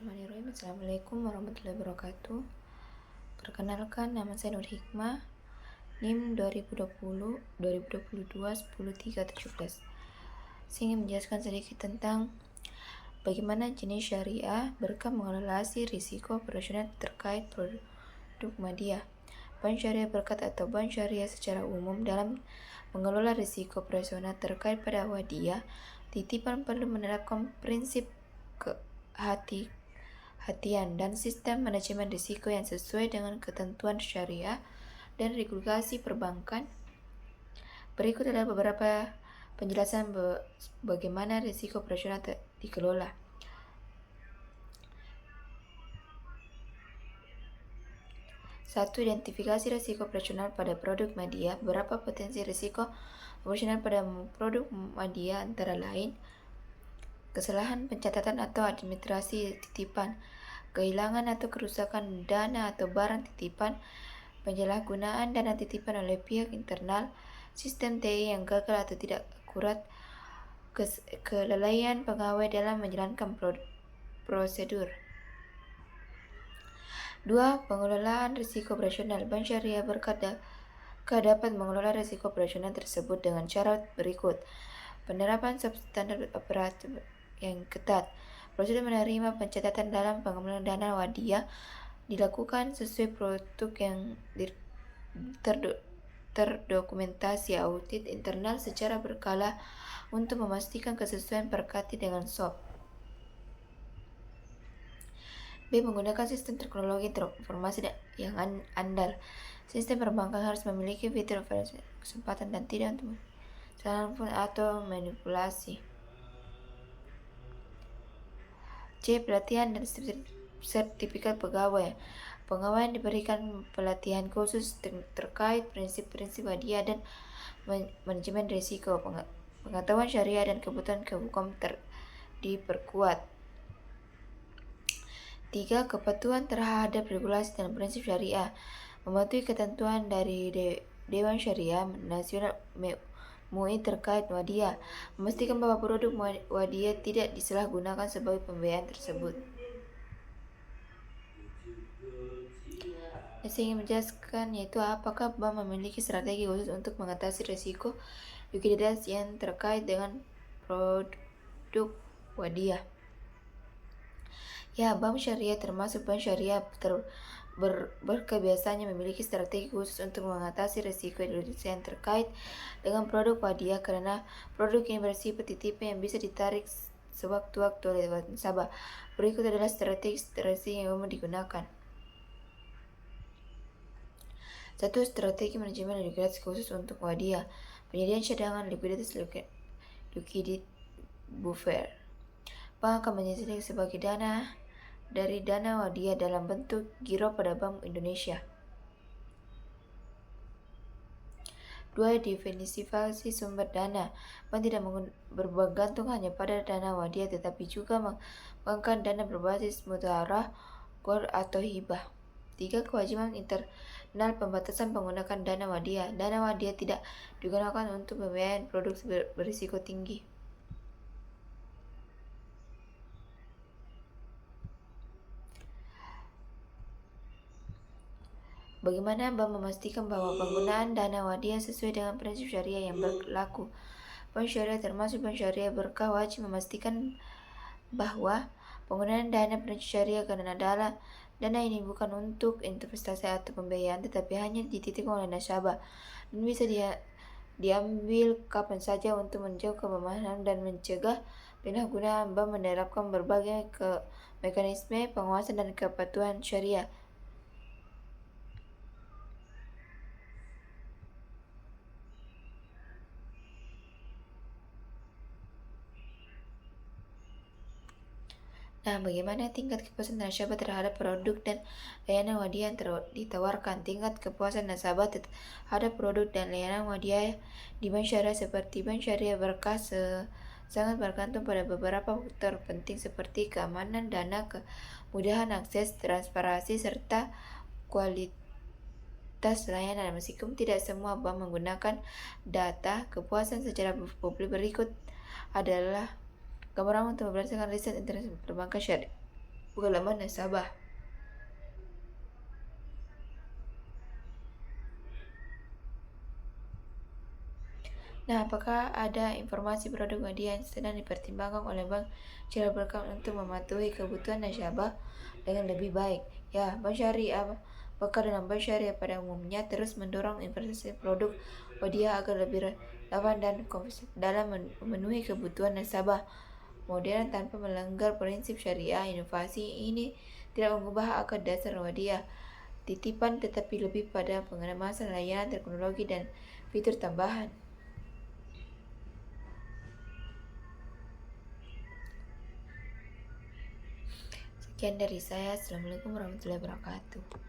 Bismillahirrahmanirrahim. Assalamualaikum warahmatullahi wabarakatuh. Perkenalkan, nama saya Nur Hikmah, NIM 2020-2022 10317. Saya ingin menjelaskan sedikit tentang bagaimana jenis syariah berkah mengelola risiko operasional terkait produk media. Bank syariah berkat atau bank syariah secara umum dalam mengelola risiko operasional terkait pada wadiah titipan perlu menerapkan prinsip kehati-hatian dan sistem manajemen risiko yang sesuai dengan ketentuan syariah dan regulasi perbankan. Berikut adalah beberapa penjelasan bagaimana risiko operasional dikelola. Satu, identifikasi risiko operasional pada produk media. Beberapa potensi risiko operasional pada produk media antara lain kesalahan pencatatan atau administrasi titipan, kehilangan atau kerusakan dana atau barang titipan, penyalahgunaan dana titipan oleh pihak internal, sistem TI yang gagal atau tidak akurat, kelalaian pegawai dalam menjalankan prosedur. 2. Pengelolaan risiko operasional. Bank syariah berkah dapat mengelola risiko operasional tersebut dengan cara berikut. Penerapan standar operatif yang ketat. Prosedur menerima pencatatan dalam pengelolaan dana wadiah dilakukan sesuai produk yang terdokumentasi, audit internal secara berkala untuk memastikan kesesuaian perkati dengan SOP. B. Menggunakan sistem teknologi informasi yang andal. Sistem perbankan harus memiliki fitur kesempatan dan tidak untuk salah atau manipulasi. C. Pelatihan dan sertifikat pegawai. Pegawai diberikan pelatihan khusus terkait prinsip-prinsip wadiah dan manajemen risiko. Pengetahuan syariah dan kebutuhan hukum diperkuat. 3. Kepatuhan terhadap regulasi dan prinsip syariah. Mematuhi ketentuan dari Dewan Syariah Nasional MUI terkait wadiah, memastikan bahwa produk wadiah tidak disalahgunakan sebagai pembiayaan tersebut. Saya ingin menjelaskan yaitu apakah bank memiliki strategi khusus untuk mengatasi risiko likuiditas yang terkait dengan produk wadiah. Ya, bank syariah termasuk bank syariah berkebiasaannya memiliki strategi khusus untuk mengatasi risiko likuiditas yang terkait dengan produk wadiah karena produk yang bersifat titipan yang bisa ditarik sewaktu-waktu oleh nasabah. Berikut adalah strategi yang umum digunakan. 1. Strategi manajemen likuiditas khusus untuk wadiah. Penyediaan cadangan likuiditas liquidity buffer. Bank akan menyediakan sebagai dana dari dana wadiah dalam bentuk giro pada Bank Indonesia. 2. Diversifikasi sumber dana. Bank tidak bergantung hanya pada dana wadiah tetapi juga mengembangkan dana berbasis mudharah, qard atau hibah. 3. Kewajiban internal pembatasan penggunaan dana wadiah. Dana wadiah tidak digunakan untuk pembiayaan produk berisiko tinggi. Bagaimana bank memastikan bahwa penggunaan dana wadiah sesuai dengan prinsip syariah yang berlaku? Bank syariah termasuk bank syariah berkah wajib memastikan bahwa penggunaan dana prinsip syariah karena dana ini bukan untuk investasi atau pembiayaan tetapi hanya dititipkan oleh nasabah dan bisa diambil kapan saja untuk menjauh pemahaman dan mencegah penyalahgunaan. Bank menerapkan berbagai mekanisme pengawasan dan kepatuhan syariah. Nah, bagaimana tingkat kepuasan nasabah terhadap produk dan layanan wadiah yang ditawarkan? Tingkat kepuasan nasabah terhadap produk dan layanan wadiah di bank syariah seperti bank syariah berkah sangat bergantung pada beberapa faktor penting seperti keamanan dana, kemudahan akses, transparansi, serta kualitas layanan. Meskipun tidak semua bank menggunakan data kepuasan secara publik, berikut adalah gambaran untuk berdasarkan riset internasional perbankan syariah. pengalaman nasabah. Nah, apakah ada informasi produk media yang sedang dipertimbangkan oleh bank secara berkala untuk mematuhi kebutuhan nasabah dengan lebih baik? Ya, bank syariah bakal dalam bank syariah pada umumnya terus mendorong investasi produk media agar lebih relevan dan kompetitif dalam memenuhi kebutuhan nasabah modern tanpa melanggar prinsip syariah. Inovasi ini tidak mengubah akar dasar Muhammadiyah titipan, tetapi lebih pada pengemasan layanan teknologi dan fitur tambahan. Sekian dari saya. Assalamualaikum warahmatullahi wabarakatuh.